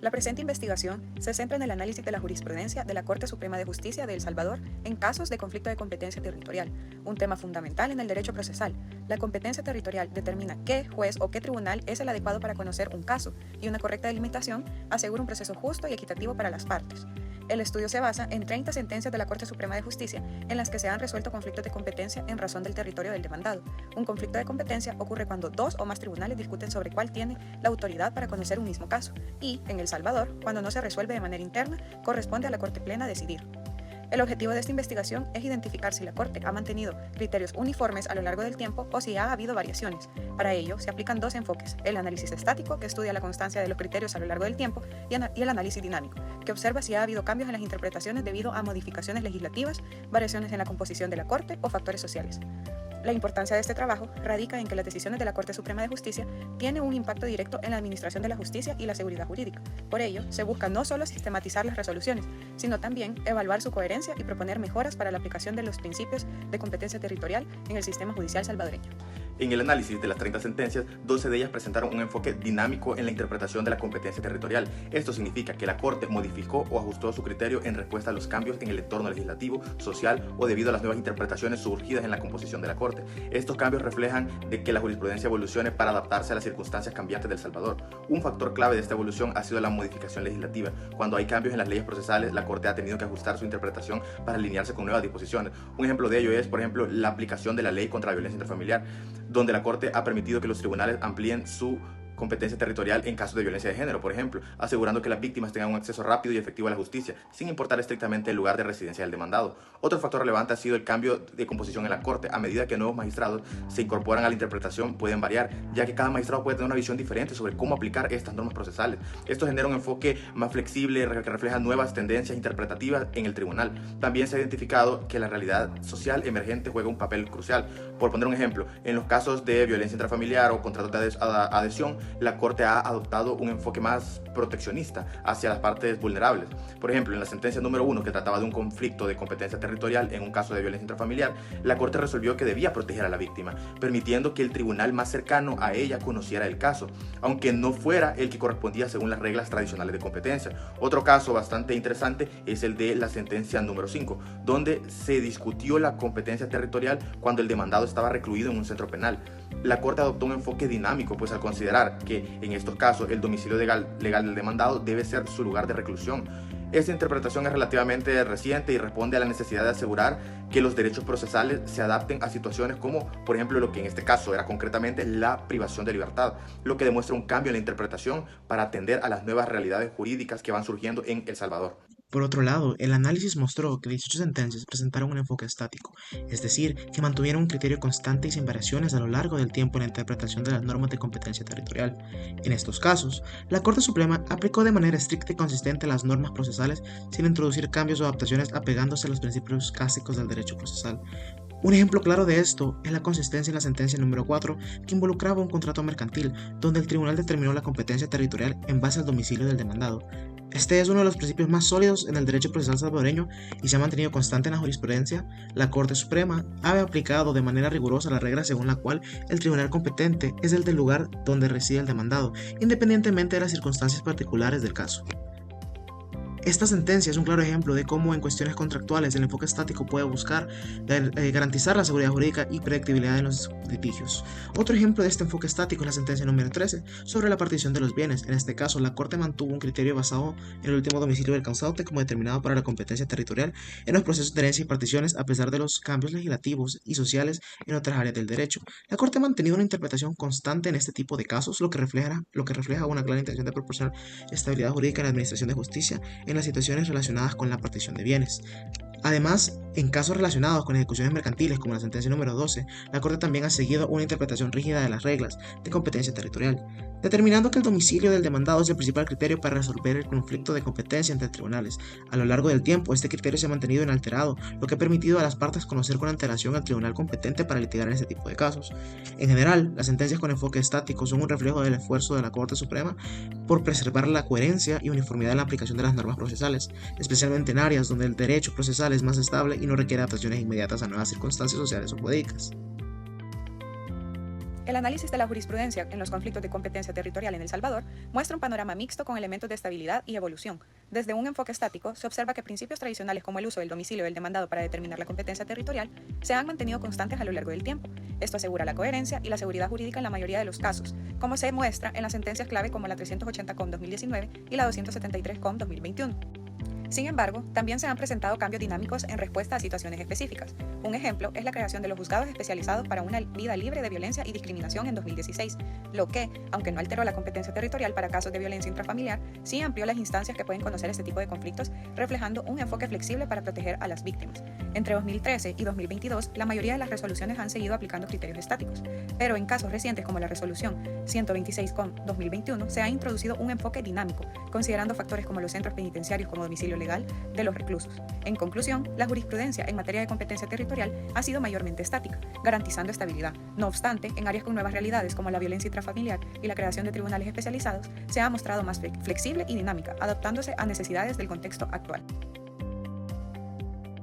La presente investigación se centra en el análisis de la jurisprudencia de la Corte Suprema de Justicia de El Salvador en casos de conflicto de competencia territorial, un tema fundamental en el derecho procesal. La competencia territorial determina qué juez o qué tribunal es el adecuado para conocer un caso, y una correcta delimitación asegura un proceso justo y equitativo para las partes. El estudio se basa en 30 sentencias de la Corte Suprema de Justicia en las que se han resuelto conflictos de competencia en razón del territorio del demandado. Un conflicto de competencia ocurre cuando dos o más tribunales discuten sobre cuál tiene la autoridad para conocer un mismo caso y, en El Salvador, cuando no se resuelve de manera interna, corresponde a la Corte Plena decidir. El objetivo de esta investigación es identificar si la Corte ha mantenido criterios uniformes a lo largo del tiempo o si ha habido variaciones. Para ello, se aplican dos enfoques: el análisis estático, que estudia la constancia de los criterios a lo largo del tiempo, y el análisis dinámico, que observa si ha habido cambios en las interpretaciones debido a modificaciones legislativas, variaciones en la composición de la Corte o factores sociales. La importancia de este trabajo radica en que las decisiones de la Corte Suprema de Justicia tienen un impacto directo en la administración de la justicia y la seguridad jurídica. Por ello, se busca no solo sistematizar las resoluciones, sino también evaluar su coherencia y proponer mejoras para la aplicación de los principios de competencia territorial en el sistema judicial salvadoreño. En el análisis de las 30 sentencias, 12 de ellas presentaron un enfoque dinámico en la interpretación de la competencia territorial. Esto significa que la Corte modificó o ajustó su criterio en respuesta a los cambios en el entorno legislativo, social o debido a las nuevas interpretaciones surgidas en la composición de la Corte. Estos cambios reflejan de que la jurisprudencia evolucione para adaptarse a las circunstancias cambiantes del Salvador. Un factor clave de esta evolución ha sido la modificación legislativa. Cuando hay cambios en las leyes procesales, la Corte ha tenido que ajustar su interpretación para alinearse con nuevas disposiciones. Un ejemplo de ello es, por ejemplo, la aplicación de la ley contra la violencia intrafamiliar, donde la Corte ha permitido que los tribunales amplíen su competencia territorial en casos de violencia de género, por ejemplo, asegurando que las víctimas tengan un acceso rápido y efectivo a la justicia, sin importar estrictamente el lugar de residencia del demandado. Otro factor relevante ha sido el cambio de composición en la Corte. A medida que nuevos magistrados se incorporan a la interpretación, pueden variar, ya que cada magistrado puede tener una visión diferente sobre cómo aplicar estas normas procesales. Esto genera un enfoque más flexible que refleja nuevas tendencias interpretativas en el tribunal. También se ha identificado que la realidad social emergente juega un papel crucial. Por poner un ejemplo, en los casos de violencia intrafamiliar o contratos de adhesión, la Corte ha adoptado un enfoque más proteccionista hacia las partes vulnerables. Por ejemplo, en la sentencia número 1, que trataba de un conflicto de competencia territorial en un caso de violencia intrafamiliar, la Corte resolvió que debía proteger a la víctima, permitiendo que el tribunal más cercano a ella conociera el caso, aunque no fuera el que correspondía según las reglas tradicionales de competencia. Otro caso bastante interesante es el de la sentencia número 5, donde se discutió la competencia territorial cuando el demandado estaba recluido en un centro penal. La Corte adoptó un enfoque dinámico, pues al considerar que en estos casos el domicilio legal del demandado debe ser su lugar de reclusión. Esta interpretación es relativamente reciente y responde a la necesidad de asegurar que los derechos procesales se adapten a situaciones como, por ejemplo, lo que en este caso era concretamente la privación de libertad, lo que demuestra un cambio en la interpretación para atender a las nuevas realidades jurídicas que van surgiendo en El Salvador. Por otro lado, el análisis mostró que 18 sentencias presentaron un enfoque estático, es decir, que mantuvieron un criterio constante y sin variaciones a lo largo del tiempo en la interpretación de las normas de competencia territorial. En estos casos, la Corte Suprema aplicó de manera estricta y consistente las normas procesales sin introducir cambios o adaptaciones apegándose a los principios clásicos del derecho procesal. Un ejemplo claro de esto es la consistencia en la sentencia número 4, que involucraba un contrato mercantil, donde el tribunal determinó la competencia territorial en base al domicilio del demandado. Este es uno de los principios más sólidos en el derecho procesal salvadoreño y se ha mantenido constante en la jurisprudencia. La Corte Suprema ha aplicado de manera rigurosa la regla según la cual el tribunal competente es el del lugar donde reside el demandado, independientemente de las circunstancias particulares del caso. Esta sentencia es un claro ejemplo de cómo en cuestiones contractuales el enfoque estático puede buscar garantizar la seguridad jurídica y predictibilidad en los litigios. Otro ejemplo de este enfoque estático es la sentencia número 13 sobre la partición de los bienes. En este caso, la Corte mantuvo un criterio basado en el último domicilio del causante como determinado para la competencia territorial en los procesos de herencia y particiones a pesar de los cambios legislativos y sociales en otras áreas del derecho. La Corte ha mantenido una interpretación constante en este tipo de casos, lo que refleja una clara intención de proporcionar estabilidad jurídica en la administración de justicia en las situaciones relacionadas con la partición de bienes. Además, en casos relacionados con ejecuciones mercantiles, como la sentencia número 12, la Corte también ha seguido una interpretación rígida de las reglas de competencia territorial, determinando que el domicilio del demandado es el principal criterio para resolver el conflicto de competencia entre tribunales. A lo largo del tiempo, este criterio se ha mantenido inalterado, lo que ha permitido a las partes conocer con antelación al tribunal competente para litigar en este tipo de casos. En general, las sentencias con enfoque estático son un reflejo del esfuerzo de la Corte Suprema por preservar la coherencia y uniformidad en la aplicación de las normas procesales, especialmente en áreas donde el derecho procesal es más estable y no requiere adaptaciones inmediatas a nuevas circunstancias sociales o jurídicas. El análisis de la jurisprudencia en los conflictos de competencia territorial en El Salvador muestra un panorama mixto con elementos de estabilidad y evolución. Desde un enfoque estático, se observa que principios tradicionales como el uso del domicilio del demandado para determinar la competencia territorial se han mantenido constantes a lo largo del tiempo. Esto asegura la coherencia y la seguridad jurídica en la mayoría de los casos, como se muestra en las sentencias clave como la 380-2019 y la 273-2021. Sin embargo, también se han presentado cambios dinámicos en respuesta a situaciones específicas. Un ejemplo es la creación de los juzgados especializados para una vida libre de violencia y discriminación en 2016, lo que, aunque no alteró la competencia territorial para casos de violencia intrafamiliar, sí amplió las instancias que pueden conocer este tipo de conflictos, reflejando un enfoque flexible para proteger a las víctimas. Entre 2013 y 2022, la mayoría de las resoluciones han seguido aplicando criterios estáticos, pero en casos recientes como la resolución 126-2021 se ha introducido un enfoque dinámico, considerando factores como los centros penitenciarios como domicilio legal de los reclusos. En conclusión, la jurisprudencia en materia de competencia territorial ha sido mayormente estática, garantizando estabilidad. No obstante, en áreas con nuevas realidades como la violencia intrafamiliar y la creación de tribunales especializados, se ha mostrado más flexible y dinámica, adaptándose a necesidades del contexto actual.